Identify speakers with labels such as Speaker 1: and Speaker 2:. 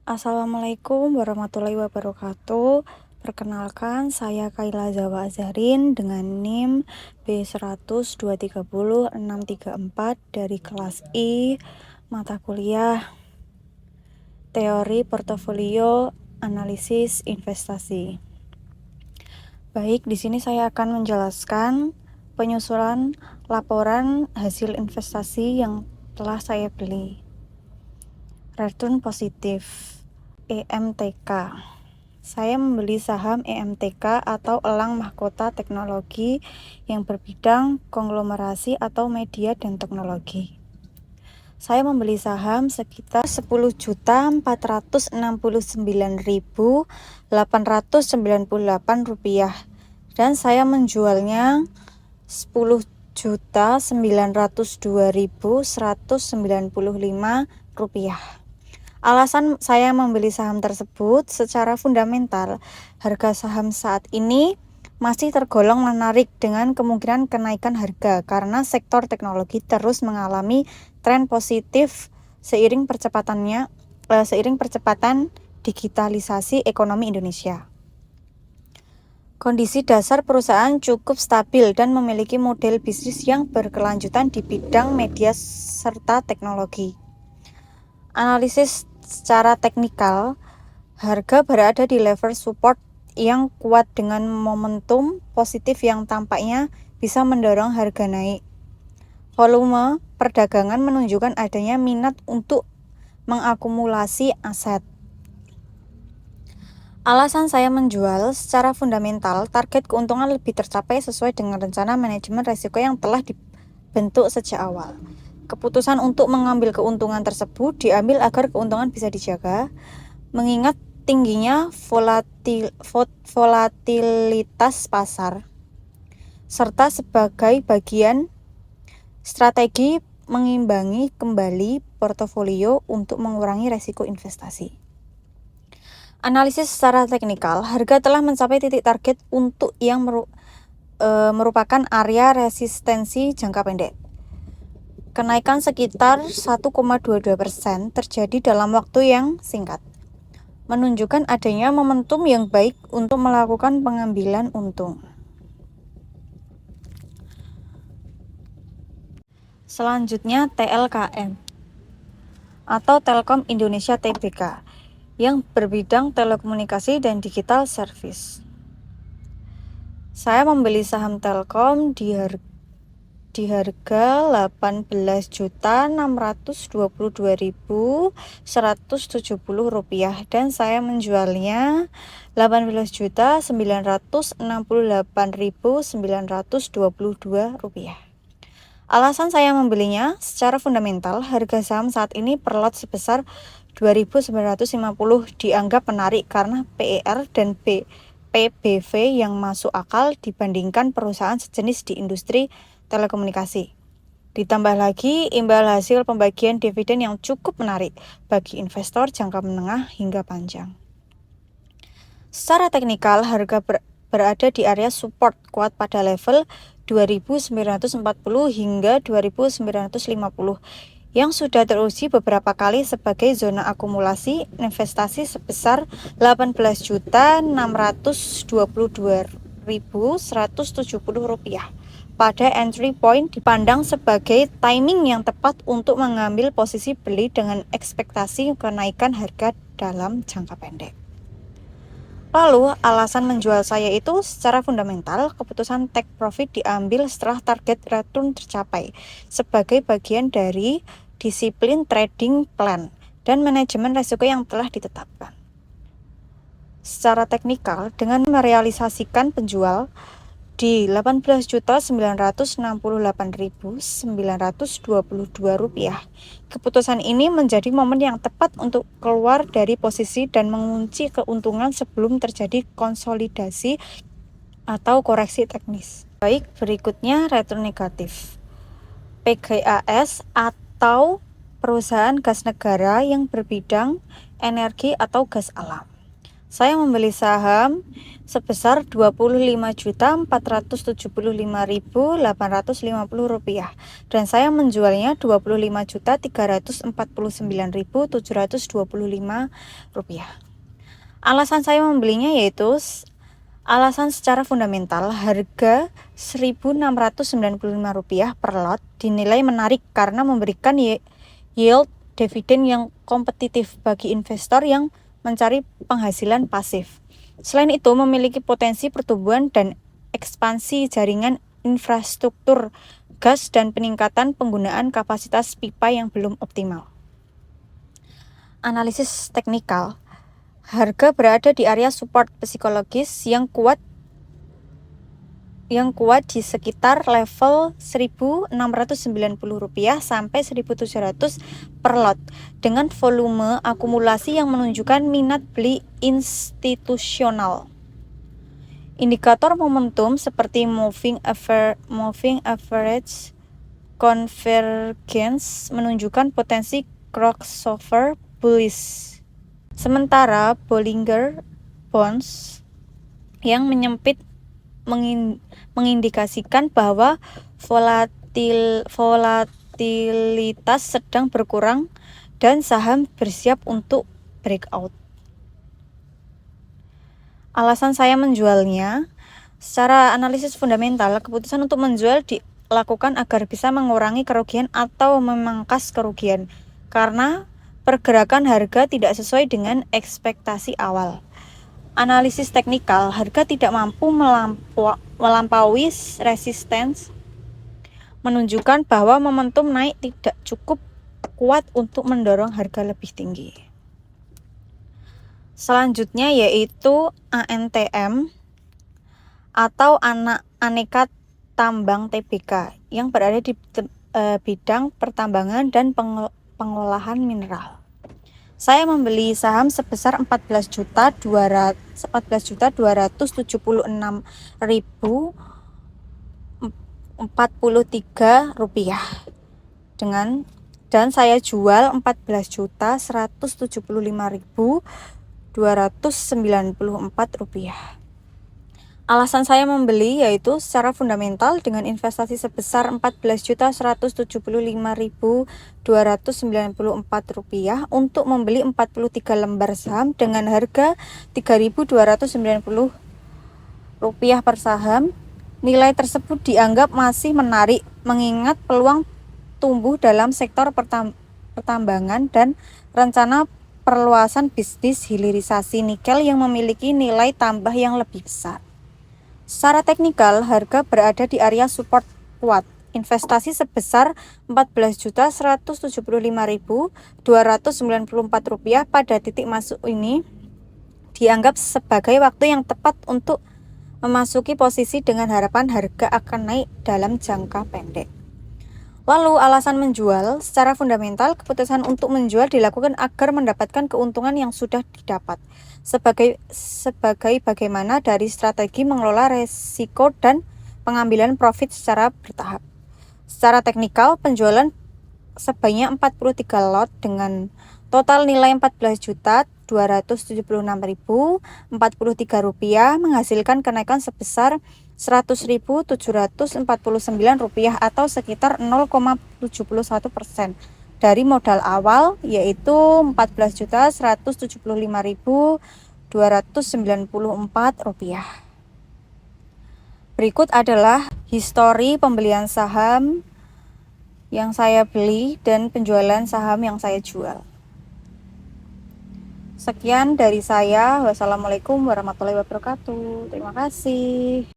Speaker 1: Assalamualaikum warahmatullahi wabarakatuh. Perkenalkan, saya Kaila Zawa Azharin dengan NIM B100230634 dari kelas I, mata kuliah Teori Portofolio Analisis Investasi. Baik, di sini saya akan menjelaskan penyusunan laporan hasil investasi yang telah saya beli. Return positif EMTK. Saya membeli saham EMTK atau Elang Mahkota Teknologi yang berbidang konglomerasi atau media dan teknologi. Saya membeli saham sekitar Rp10.469.898 dan saya menjualnya Rp10.902.195. Alasan saya membeli saham tersebut secara fundamental, harga saham saat ini masih tergolong menarik dengan kemungkinan kenaikan harga karena sektor teknologi terus mengalami tren positif seiring percepatan digitalisasi ekonomi Indonesia. Kondisi dasar perusahaan cukup stabil dan memiliki model bisnis yang berkelanjutan di bidang media serta teknologi. Analisis secara teknikal, harga berada di level support yang kuat dengan momentum positif yang tampaknya bisa mendorong harga naik. Volume perdagangan menunjukkan adanya minat untuk mengakumulasi aset. Alasan saya menjual secara fundamental, target keuntungan lebih tercapai sesuai dengan rencana manajemen risiko yang telah dibentuk sejak awal. Keputusan untuk mengambil keuntungan tersebut diambil agar keuntungan bisa dijaga, mengingat tingginya volatilitas pasar, serta sebagai bagian strategi mengimbangi kembali portofolio untuk mengurangi risiko investasi. Analisis secara teknikal, harga telah mencapai titik target untuk yang merupakan area resistensi jangka pendek. Kenaikan sekitar 1,22% terjadi dalam waktu yang singkat, menunjukkan adanya momentum yang baik untuk melakukan pengambilan untung. Selanjutnya TLKM atau Telkom Indonesia Tbk yang berbidang telekomunikasi dan digital service. Saya membeli saham Telkom di harga Rp18.622.170 dan saya menjualnya Rp18.968.922. Alasan saya membelinya, secara fundamental, harga saham saat ini per lot sebesar 2.950 dianggap menarik karena PER dan PBV yang masuk akal dibandingkan perusahaan sejenis di industri telekomunikasi. Ditambah lagi imbal hasil pembagian dividen yang cukup menarik bagi investor jangka menengah hingga panjang. Secara teknikal, harga berada di area support kuat pada level 2.940 hingga 2.950 yang sudah teruji beberapa kali sebagai zona akumulasi investasi sebesar Rp18.622.170 pada entry point dipandang sebagai timing yang tepat untuk mengambil posisi beli dengan ekspektasi kenaikan harga dalam jangka pendek. Lalu, alasan menjual saya itu secara fundamental, keputusan take profit diambil setelah target return tercapai sebagai bagian dari disiplin trading plan dan manajemen risiko yang telah ditetapkan. Secara teknikal, dengan merealisasikan penjual di Rp18.968.922, keputusan ini menjadi momen yang tepat untuk keluar dari posisi dan mengunci keuntungan sebelum terjadi konsolidasi atau koreksi teknis. Baik, berikutnya return negatif. PGAS atau perusahaan gas negara yang berbidang energi atau gas alam. Saya membeli saham sebesar Rp25.475.850 dan saya menjualnya Rp25.349.725. Alasan saya membelinya yaitu alasan secara fundamental, harga Rp1.695 per lot dinilai menarik karena memberikan yield dividen yang kompetitif bagi investor yang mencari penghasilan pasif. Selain itu, memiliki potensi pertumbuhan dan ekspansi jaringan infrastruktur gas dan peningkatan penggunaan kapasitas pipa yang belum optimal. Analisis teknikal. Harga berada di area support psikologis yang kuat di sekitar level Rp1.690 sampai Rp1.700 per lot dengan volume akumulasi yang menunjukkan minat beli institusional. Indikator momentum seperti moving average convergence menunjukkan potensi crossover bullish. Sementara Bollinger Bands yang menyempit mengindikasikan bahwa volatilitas sedang berkurang dan saham bersiap untuk breakout. Alasan saya menjualnya, secara analisis fundamental, keputusan untuk menjual dilakukan agar bisa mengurangi kerugian atau memangkas kerugian karena pergerakan harga tidak sesuai dengan ekspektasi awal. Analisis teknikal, harga tidak mampu melampaui resistance, menunjukkan bahwa momentum naik tidak cukup kuat untuk mendorong harga lebih tinggi. Selanjutnya yaitu ANTM atau Aneka Tambang Tbk yang berada di bidang pertambangan dan pengolahan mineral. Saya membeli saham sebesar Rp14.246.043 dan saya jual Rp14.295.294. Alasan saya membeli yaitu secara fundamental dengan investasi sebesar Rp14.175.294 untuk membeli 43 lembar saham dengan harga Rp3.290 per saham. Nilai tersebut dianggap masih menarik mengingat peluang tumbuh dalam sektor pertambangan dan rencana perluasan bisnis hilirisasi nikel yang memiliki nilai tambah yang lebih besar. Secara teknikal, harga berada di area support kuat. Investasi sebesar Rp14.175.294 pada titik masuk ini dianggap sebagai waktu yang tepat untuk memasuki posisi dengan harapan harga akan naik dalam jangka pendek. Lalu alasan menjual, secara fundamental keputusan untuk menjual dilakukan agar mendapatkan keuntungan yang sudah didapat sebagai bagaimana dari strategi mengelola resiko dan pengambilan profit secara bertahap. Secara teknikal, penjualan sebanyak 43 lot dengan total nilai Rp14.276.043 menghasilkan kenaikan sebesar Rp100.749 atau sekitar 0,71% dari modal awal yaitu Rp14.175.294. Berikut adalah histori pembelian saham yang saya beli dan penjualan saham yang saya jual. Sekian dari saya. Wassalamualaikum warahmatullahi wabarakatuh. Terima kasih.